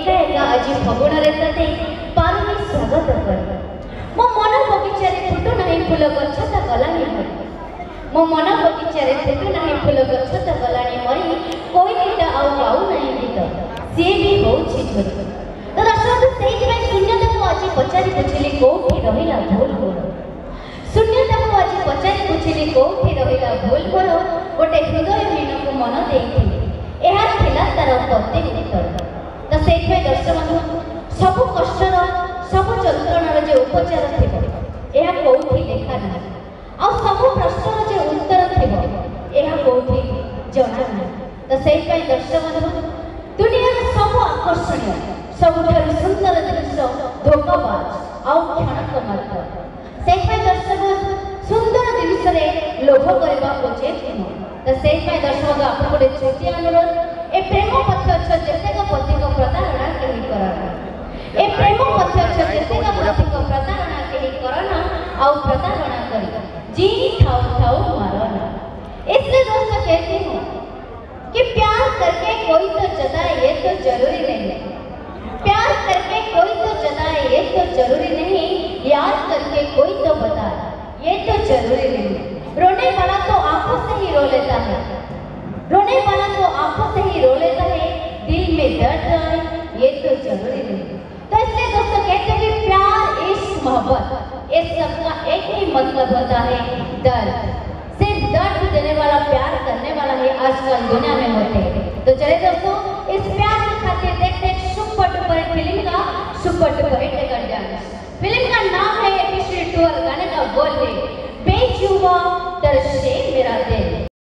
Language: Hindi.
एका एका आज फगुण रे पारुनी स्वागत कर मो मन बगीचा फुटू नहीं फूल गछ तो गलानी मरी मो मन बगीचा फुटू नहीं फूल गछ तो गलानी मरी कोई गीता आउ गाऊ नहीं गीत सी भी होछि झोरी तो दर्शक से शून्यता को आज पचारि बुझिली कोठी रहिला भूल मोर शून्यता को आज पचारि बुझिली कोठी रहिला भूल मोर गोटे हृदयहीन को मन देइथिले एहा थिला तार प्रत्येक उत्तर तो से दर्शक बंधु सब कष्टर सब जंत्रणार जो उपचार थिबो एहा कोठी लेखा ना आ सब प्रश्नर जो उत्तर थिबो एहा कोठी जणा ना तो से दर्शक बंधु दुनिया सब आकर्षणीय सबुठार सुंदर दृश्य धोखाबाज आउ क्षणक मात्र से दर्शक सुंदर जिनिस लोभ करवा उचित नुह तो से दर्शक आप गोटे छोटी अनुरोध ए प्रेम पथ अच्छ जेतेक पथिक प्रतारणा केही करना ए प्रेम पथ अच्छ जेतेक पथिक प्रतारणा केही करना आउ प्रतारणा करी जी ठाउ ठाउ मारना इसलिए दोस्तों कहती हूँ कि प्यार करके कोई तो जताए ये तो जरूरी नहीं प्यार करके कोई तो जताए ये तो जरूरी नहीं याद करके कोई तो बताए ये तो जरूरी नहीं रोने वाला तो आंखों से ही रो लेता है रोने वाला तो आंखों से ही रो लेता है दिल में दर्द है ये तो जरूरी नहीं तो इसलिए दोस्तों कहते हैं कि प्यार इश्क मोहब्बत इस सब का एक ही मतलब होता है दर्द सिर्फ दर्द देने वाला प्यार करने वाला ही आजकल दुनिया में